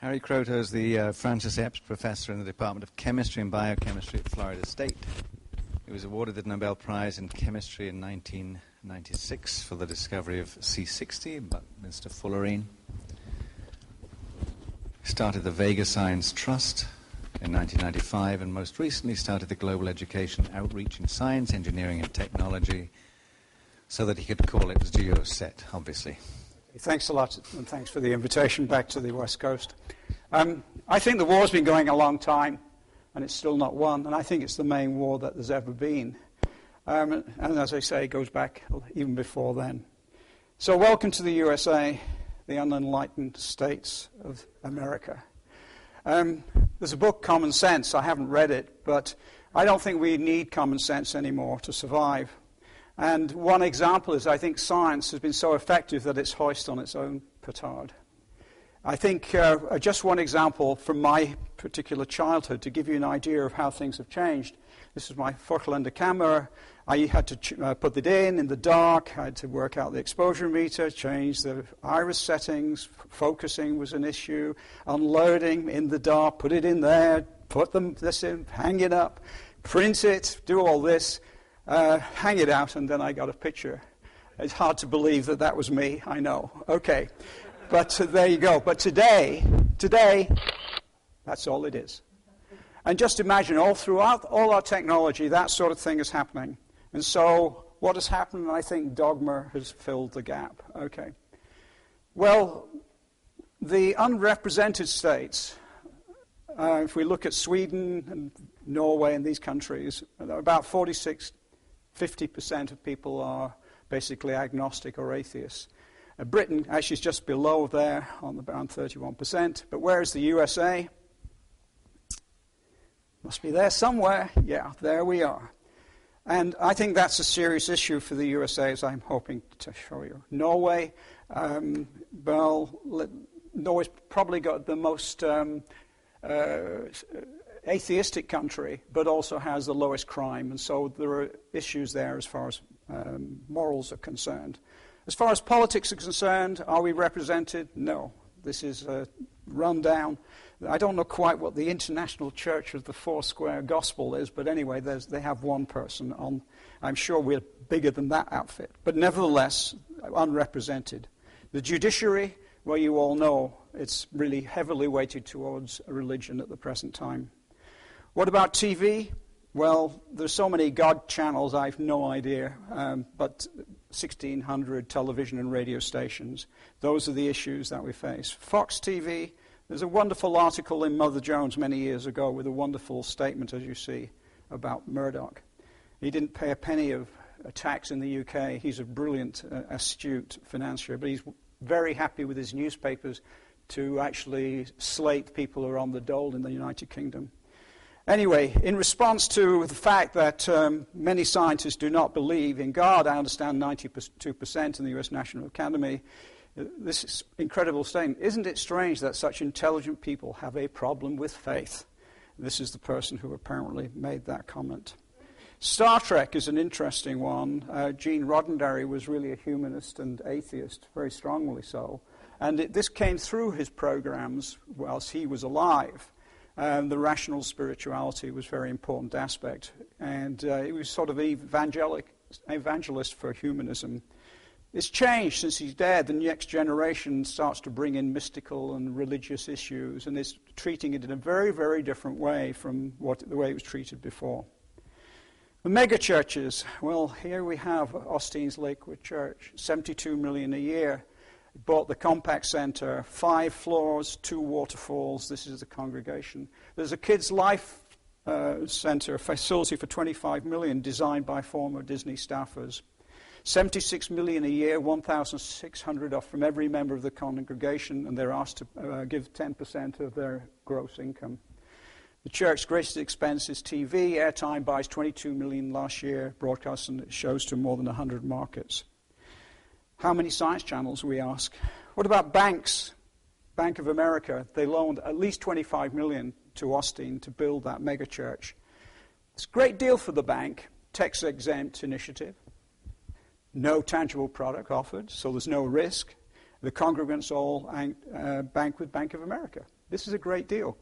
Harry Kroto is the Francis Eppes Professor in the Department of Chemistry and Biochemistry at Florida State. He was awarded the Nobel Prize in Chemistry in 1996 for the discovery of C60 Buckminsterfullerene. Started the Vega Science Trust in 1995 and most recently started the Global Education Outreach in Science, Engineering and Technology so that he could call it GEOSET, obviously. Thanks a lot, and thanks for the invitation back to the West Coast. I think the war's been going a long time, and it's still not won, and I think it's the main war that there's ever been. And as I say, it goes back even before then. So welcome to the USA, the unenlightened states of America. There's a book, Common Sense. I haven't read it, but I don't think we need common sense anymore to survive. And one example is I think science has been so effective that it's hoist on its own petard. I think just one example from my particular childhood to give you an idea of how things have changed. This is my Focalender camera. I had to put it in the dark. I had to work out the exposure meter, change the iris settings. Focusing was an issue. Unloading in the dark, put it in there, put this in, hang it up, print it, do all this. Hang it out, and then I got a picture. It's hard to believe that that was me, I know. Okay, but there you go. But today, that's all it is. And just imagine, all throughout all our technology, that sort of thing is happening. And so what has happened, I think dogma has filled the gap. Okay. Well, the unrepresented states, if we look at Sweden and Norway and these countries, about 50% of people are basically agnostic or atheists. Britain actually is just below there, on around 31%. But where is the USA? Must be there somewhere. Yeah, there we are. And I think that's a serious issue for the USA, as I'm hoping to show you. Norway, Norway's probably got the most atheistic country, but also has the lowest crime, and so there are issues there as far as morals are concerned. As far as politics are concerned, are we represented? No. This is a rundown. I don't know quite what the International Church of the Foursquare Gospel is, but anyway, they have one person on. I'm sure we're bigger than that outfit, but nevertheless, unrepresented. The judiciary, well, you all know, it's really heavily weighted towards religion at the present time. What about TV? Well, there's so many God channels, I have no idea, but 1,600 television and radio stations. Those are the issues that we face. Fox TV, there's a wonderful article in Mother Jones many years ago with a wonderful statement, as you see, about Murdoch. He didn't pay a penny of tax in the UK. He's a brilliant, astute financier, but he's very happy with his newspapers to actually slate people who are on the dole in the United Kingdom. Anyway, in response to the fact that many scientists do not believe in God, I understand 92% in the US National Academy, this is incredible statement. Isn't it strange that such intelligent people have a problem with faith? This is the person who apparently made that comment. Star Trek is an interesting one. Gene Roddenberry was really a humanist and atheist, very strongly so. And this came through his programs whilst he was alive. The rational spirituality was a very important aspect. And he was sort of evangelist for humanism. It's changed since he's dead. The next generation starts to bring in mystical and religious issues, and is treating it in a very, very different way from the way it was treated before. The mega churches, well, here we have Austin's Lakewood Church, $72 million a year. Bought the Compaq Center, 5 floors, 2 waterfalls. This is the congregation. There's a Kids Life Center, a facility for $25 million, designed by former Disney staffers. $76 million a year, 1,600 off from every member of the congregation, and they're asked to give 10% of their gross income. The church's greatest expense is TV. Airtime buys $22 million last year, broadcast and shows to more than 100 markets. How many science channels, we ask? What about banks? Bank of America, they loaned at least $25 million to Austin to build that mega church. It's a great deal for the bank, tax-exempt initiative. No tangible product offered, so there's no risk. The congregants all bank with Bank of America. This is a great deal.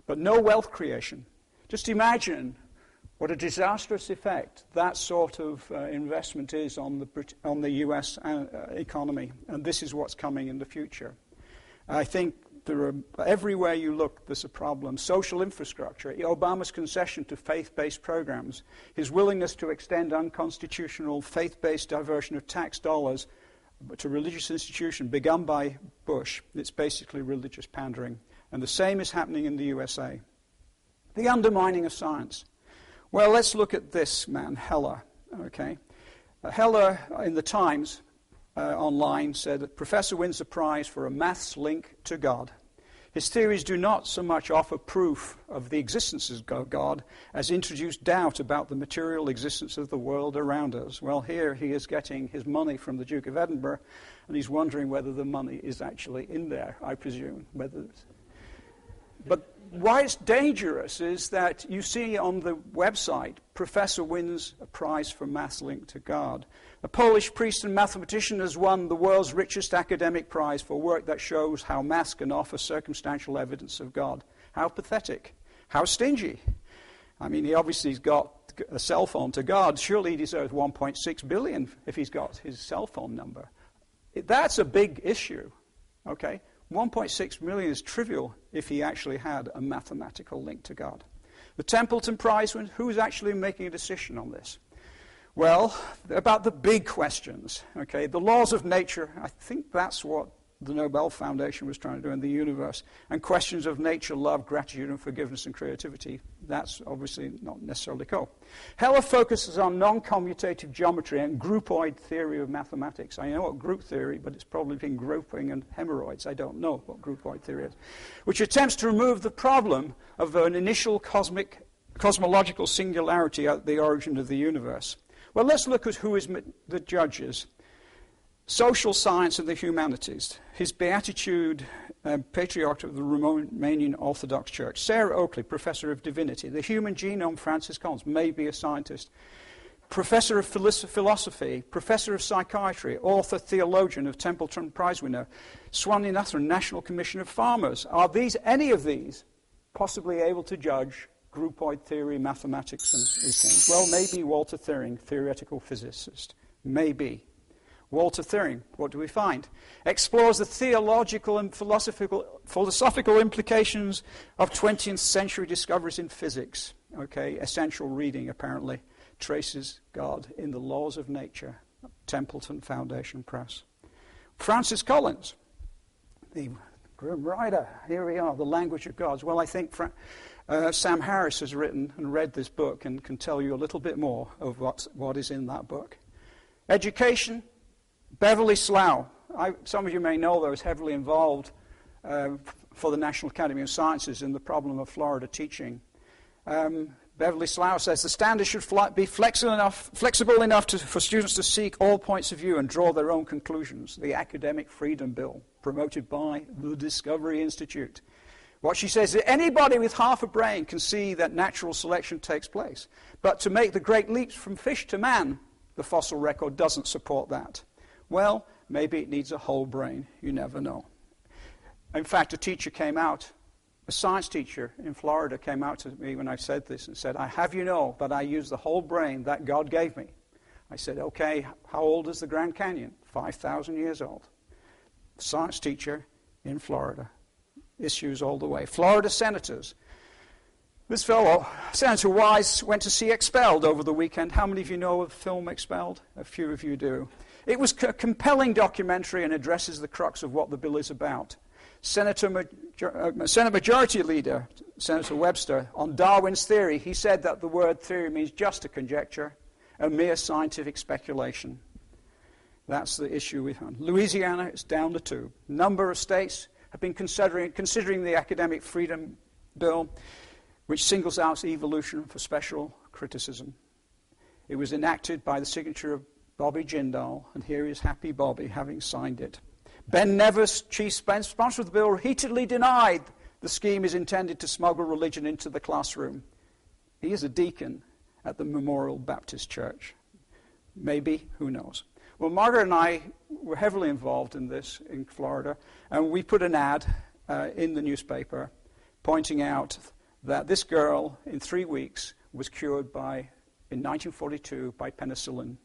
But no wealth creation. Just imagine what a disastrous effect that sort of investment is on the U.S. economy. And this is what's coming in the future. I think everywhere you look, there's a problem. Social infrastructure, Obama's concession to faith-based programs, his willingness to extend unconstitutional faith-based diversion of tax dollars to religious institutions begun by Bush. It's basically religious pandering. And the same is happening in the USA. The undermining of science. Well, let's look at this man, Heller. Okay, Heller, in the Times online, said that Professor wins a prize for a maths link to God. His theories do not so much offer proof of the existence of God as introduce doubt about the material existence of the world around us. Well, here he is getting his money from the Duke of Edinburgh, and he's wondering whether the money is actually in there, I presume. But why it's dangerous is that you see on the website, Professor wins a prize for maths linked to God. A Polish priest and mathematician has won the world's richest academic prize for work that shows how maths can offer circumstantial evidence of God. How pathetic. How stingy. I mean, he obviously has got a cell phone to God. Surely he deserves 1.6 billion if he's got his cell phone number. That's a big issue, okay? 1.6 million is trivial if he actually had a mathematical link to God. The Templeton Prize, who's actually making a decision on this? Well, about the big questions, okay? The laws of nature, I think that's what the Nobel Foundation was trying to do in the universe. And questions of nature, love, gratitude, and forgiveness and creativity, that's obviously not necessarily cool. Heller focuses on non-commutative geometry and groupoid theory of mathematics. I know what group theory, but it's probably been grouping and hemorrhoids. I don't know what groupoid theory is. Which attempts to remove the problem of an initial cosmological singularity at the origin of the universe. Well, let's look at who is the judges. Social science and the humanities. His beatitude, patriarch of the Romanian Orthodox Church. Sarah Oakley, professor of divinity. The human genome, Francis Collins, may be a scientist. Professor of philosophy, professor of psychiatry, author, theologian of Templeton Prize winner. Swaminathan, National Commission of Farmers. Are any of these possibly able to judge groupoid theory, mathematics, and these things? Well, maybe Walter Thirring, theoretical physicist. Maybe. Walter Thirring, what do we find? Explores the theological and philosophical implications of 20th century discoveries in physics. Okay, essential reading, apparently. Traces God in the laws of nature. Templeton Foundation Press. Francis Collins, the grim writer. Here we are, The Language of Gods. Well, I think Sam Harris has written and read this book and can tell you a little bit more of what is in that book. Education. Beverly Slough. Some of you may know that I was heavily involved for the National Academy of Sciences in the problem of Florida teaching. Beverly Slough says the standards should be flexible enough for students to seek all points of view and draw their own conclusions. The Academic Freedom Bill, promoted by the Discovery Institute. What she says is anybody with half a brain can see that natural selection takes place. But to make the great leaps from fish to man, the fossil record doesn't support that. Well, maybe it needs a whole brain. You never know. In fact, a science teacher in Florida came out to me when I said this and said, I have you know that I use the whole brain that God gave me. I said, okay, how old is the Grand Canyon? 5,000 years old. Science teacher in Florida. Issues all the way. Florida senators. This fellow, Senator Wise, went to see Expelled over the weekend. How many of you know of the film Expelled? A few of you do. It was a compelling documentary and addresses the crux of what the bill is about. Senate Majority Leader, Senator Webster, on Darwin's theory, he said that the word theory means just a conjecture, a mere scientific speculation. That's the issue we have. Louisiana is down the tube. A number of states have been considering the Academic Freedom Bill, which singles out evolution for special criticism. It was enacted by the signature of Bobby Jindal, and here is Happy Bobby having signed it. Ben Nevis, chief sponsor of the bill, repeatedly denied the scheme is intended to smuggle religion into the classroom. He is a deacon at the Memorial Baptist Church. Maybe, who knows. Well, Margaret and I were heavily involved in this in Florida, and we put an ad in the newspaper pointing out that this girl, in 3 weeks, was cured in 1942 by penicillin,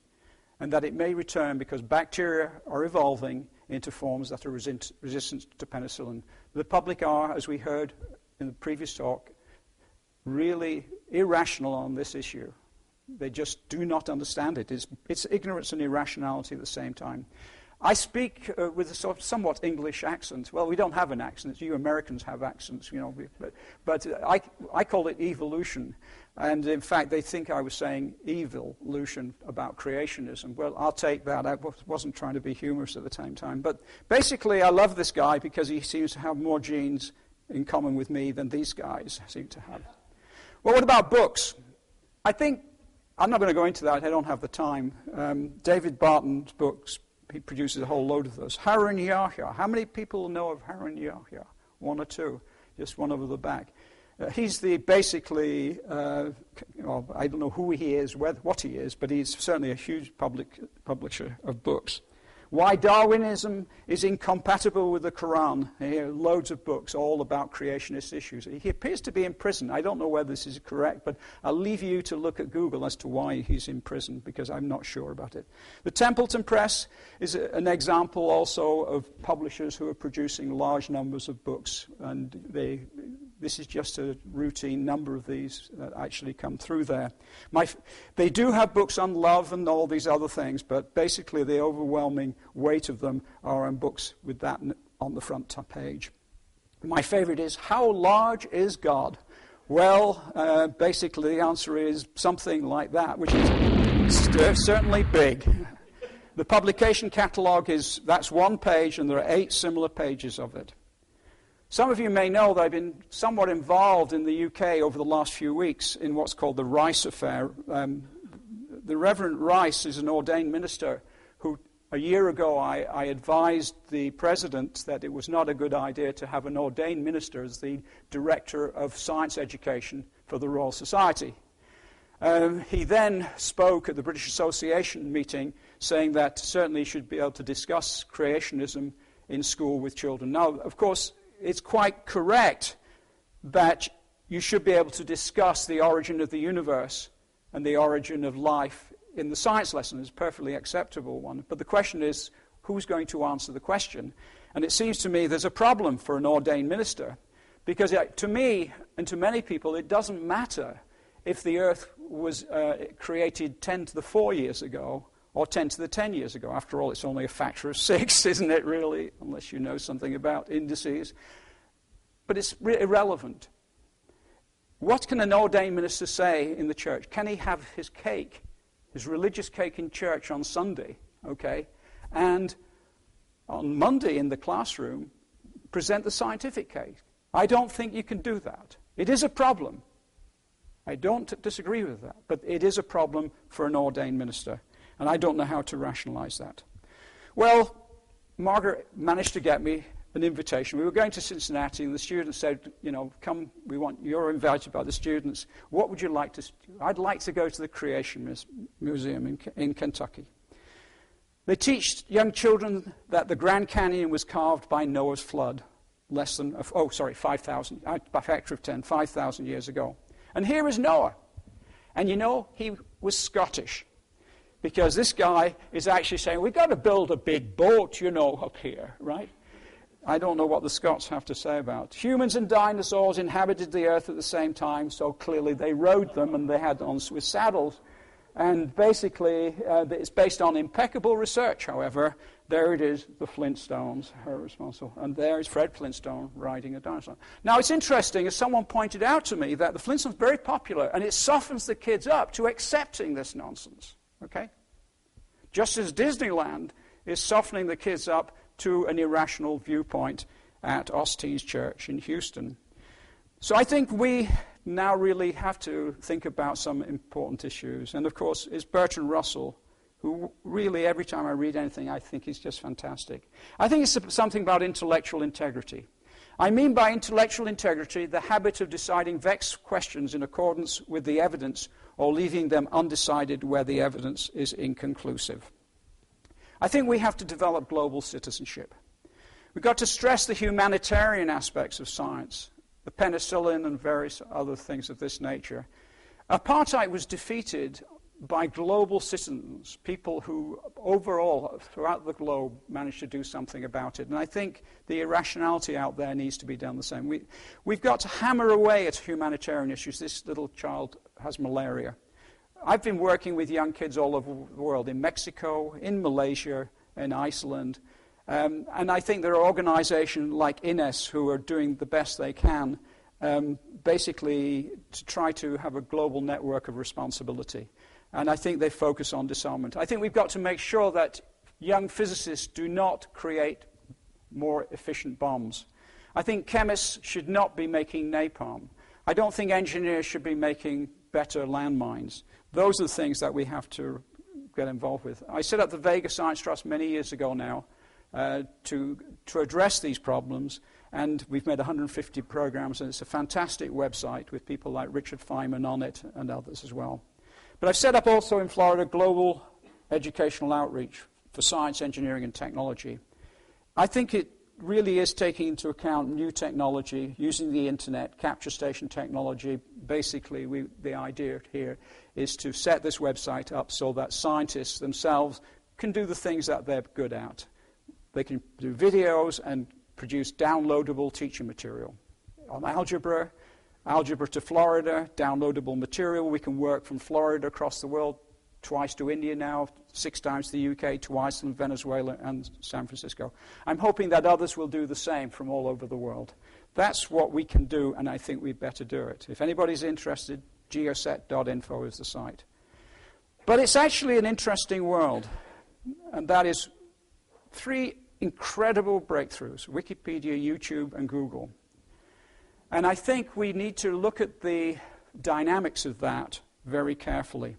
and that it may return because bacteria are evolving into forms that are resistant to penicillin. The public are, as we heard in the previous talk, really irrational on this issue. They just do not understand it. It's ignorance and irrationality at the same time. I speak with a sort of somewhat English accent. Well, we don't have an accent. You Americans have accents, you know. But I call it evolution. And in fact, they think I was saying evolution about creationism. Well, I'll take that. I wasn't trying to be humorous at the same time. But basically, I love this guy because he seems to have more genes in common with me than these guys seem to have. Well, what about books? I think, I'm not going to go into that. I don't have the time. David Barton's books, he produces a whole load of those. Harun Yahya. How many people know of Harun Yahya? One or two. Just one over the back. He's basically, well, I don't know who he is, what he is, but he's certainly a huge publisher of books. Why Darwinism is incompatible with the Quran. Here, loads of books all about creationist issues. He appears to be in prison. I don't know whether this is correct, but I'll leave you to look at Google as to why he's in prison, because I'm not sure about it. The Templeton Press is an example also of publishers who are producing large numbers of books, and this is just a routine number of these that actually come through there. They do have books on love and all these other things, but basically the overwhelming weight of them are on books with that on the front page. My favorite is, how large is God? Well, basically the answer is something like that, which is certainly big. The publication catalogue that's one page, and there are 8 similar pages of it. Some of you may know that I've been somewhat involved in the UK over the last few weeks in what's called the Rice Affair. The Reverend Rice is an ordained minister who, a year ago, I advised the president that it was not a good idea to have an ordained minister as the director of science education for the Royal Society. He then spoke at the British Association meeting saying that certainly he should be able to discuss creationism in school with children. Now, of course, it's quite correct that you should be able to discuss the origin of the universe and the origin of life in the science lesson. Is a perfectly acceptable one. But the question is, who's going to answer the question? And it seems to me there's a problem for an ordained minister, because to me and to many people, it doesn't matter if the earth was created 10 to the 4 years ago or 10 to the 10 years ago. After all, it's only a factor of 6, isn't it, really? Unless you know something about indices. But it's irrelevant. What can an ordained minister say in the church? Can he have his cake, his religious cake in church on Sunday, okay, and on Monday in the classroom present the scientific cake? I don't think you can do that. It is a problem. I don't disagree with that, but it is a problem for an ordained minister. And I don't know how to rationalize that. Well, Margaret managed to get me an invitation. We were going to Cincinnati, and the students said, you know, come, you're invited by the students. What would you like to do? I'd like to go to the Creation Museum in Kentucky. They teach young children that the Grand Canyon was carved by Noah's flood, 5,000, by factor of 10, 5,000 years ago. And here is Noah. And you know, he was Scottish. Because this guy is actually saying, we've got to build a big boat, you know, up here, right? I don't know what the Scots have to say about it. Humans and dinosaurs inhabited the earth at the same time, so clearly they rode them and they had on with saddles. And basically, it's based on impeccable research, however. There it is, the Flintstones are responsible. And there is Fred Flintstone riding a dinosaur. Now, it's interesting, as someone pointed out to me, that the Flintstones are very popular, and it softens the kids up to accepting this nonsense. Okay? Just as Disneyland is softening the kids up to an irrational viewpoint at Osteen's Church in Houston. So I think we now really have to think about some important issues. And of course, it's Bertrand Russell, who really, every time I read anything, I think he's just fantastic. I think it's something about intellectual integrity. I mean by intellectual integrity the habit of deciding vexed questions in accordance with the evidence or leaving them undecided where the evidence is inconclusive. I think we have to develop global citizenship. We've got to stress the humanitarian aspects of science, the penicillin and various other things of this nature. Apartheid was defeated by global citizens, people who overall, throughout the globe, managed to do something about it. And I think the irrationality out there needs to be done the same. We've got to hammer away at humanitarian issues. This little child has malaria. I've been working with young kids all over the world, in Mexico, in Malaysia, in Iceland. And I think there are organizations like INES who are doing the best they can, basically to try to have a global network of responsibility. And I think they focus on disarmament. I think we've got to make sure that young physicists do not create more efficient bombs. I think chemists should not be making napalm. I don't think engineers should be making better landmines. Those are the things that we have to get involved with. I set up the Vega Science Trust many years ago now to address these problems, and we've made 150 programs, and it's a fantastic website with people like Richard Feynman on it and others as well. But I've set up also in Florida global educational outreach for science, engineering, and technology. I think it really is taking into account new technology, using the internet, capture station technology. Basically, the idea here is to set this website up so that scientists themselves can do the things that they're good at. They can do videos and produce downloadable teaching material on algebra to Florida, downloadable material. We can work from Florida across the world, twice to India now, 6 times to the UK, to Iceland, Venezuela, and San Francisco. I'm hoping that others will do the same from all over the world. That's what we can do, and I think we'd better do it. If anybody's interested, geoset.info is the site. But it's actually an interesting world, and that is 3 incredible breakthroughs: Wikipedia, YouTube, and Google. And I think we need to look at the dynamics of that very carefully.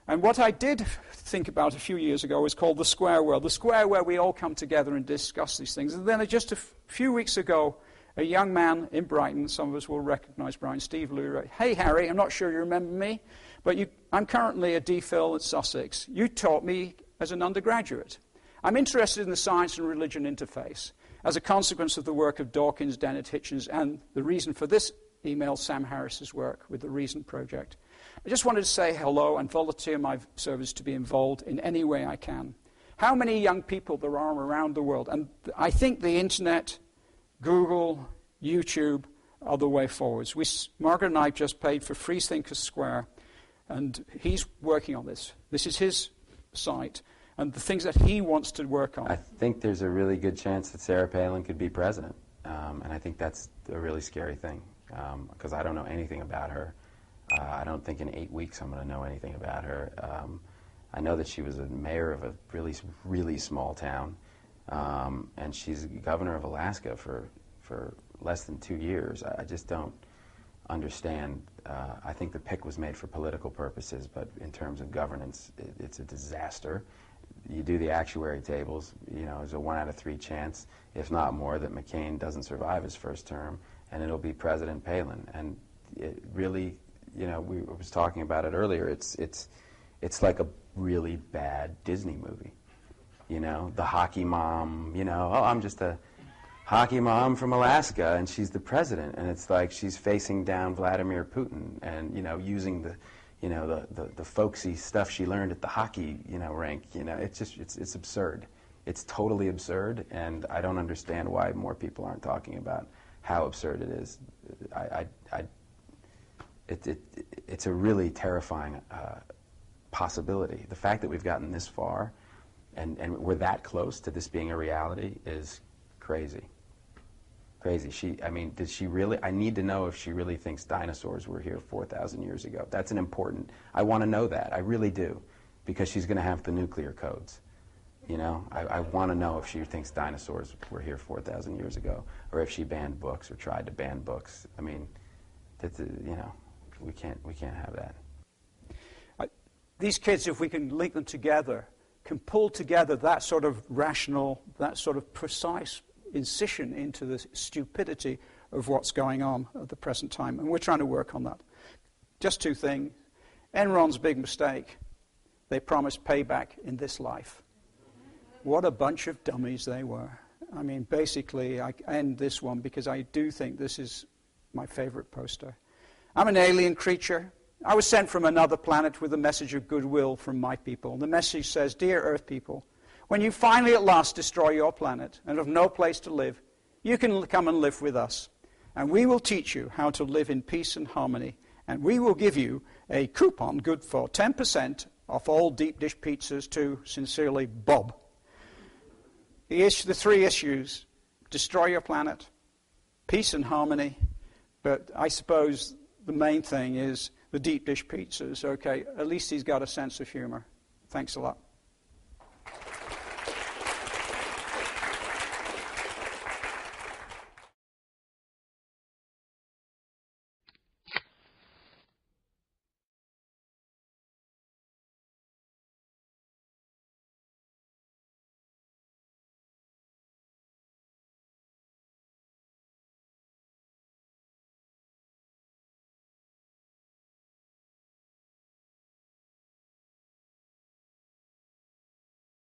And what I did think about a few years ago is called the square world, the square where we all come together and discuss these things. And then just a few weeks ago, a young man in Brighton, some of us will recognize Brighton, Steve Leroy. Hey, Harry, I'm not sure you remember me, but I'm currently a DPhil at Sussex. You taught me as an undergraduate. I'm interested in the science and religion interface as a consequence of the work of Dawkins, Dennett, Hitchens, and the reason for this email, Sam Harris's work with the Reason Project. I just wanted to say hello and volunteer my service to be involved in any way I can. How many young people there are around the world? And I think the internet, Google, YouTube are the way forwards. Margaret and I just paid for Free Thinkers Square, and he's working on this. This is his site, and the things that he wants to work on. I think there's a really good chance that Sarah Palin could be president, and I think that's a really scary thing, because I don't know anything about her. I don't think in 8 weeks I'm going to know anything about her. I know that she was a mayor of a really, really small town, and she's governor of Alaska for less than 2 years. I just don't understand. I think the pick was made for political purposes, but in terms of governance, it's a disaster. You do the actuary tables, there's a 1 out of 3 chance, if not more, that McCain doesn't survive his first term, and it'll be President Palin. And it really, we was talking about it earlier, it's like a really bad Disney movie. The hockey mom, I'm just a hockey mom from Alaska, and she's the president, and it's like she's facing down Vladimir Putin, and using the folksy stuff she learned at the hockey rink. It's absurd. It's totally absurd, and I don't understand why more people aren't talking about how absurd it is. It's a really terrifying possibility. The fact that we've gotten this far and we're that close to this being a reality is crazy. Crazy. Did she really? I need to know if she really thinks dinosaurs were here 4,000 years ago. That's an important. I want to know that. I really do, because she's going to have the nuclear codes. I want to know if she thinks dinosaurs were here 4,000 years ago, or if she banned books or tried to ban books. We can't have that. These kids, if we can link them together, can pull together that sort of rational, that sort of precise incision into the stupidity of what's going on at the present time. And we're trying to work on that. Just 2 things. Enron's big mistake. They promised payback in this life. What a bunch of dummies they were. I mean, basically, I end this one because I do think this is my favorite poster. I'm an alien creature. I was sent from another planet with a message of goodwill from my people. The message says, "Dear Earth people, when you finally at last destroy your planet and have no place to live, you can come and live with us. And we will teach you how to live in peace and harmony. And we will give you a coupon good for 10% off all deep dish pizzas to, sincerely, Bob." The three issues: destroy your planet, peace and harmony, but I suppose the main thing is the deep dish pizzas. Okay, at least he's got a sense of humor. Thanks a lot.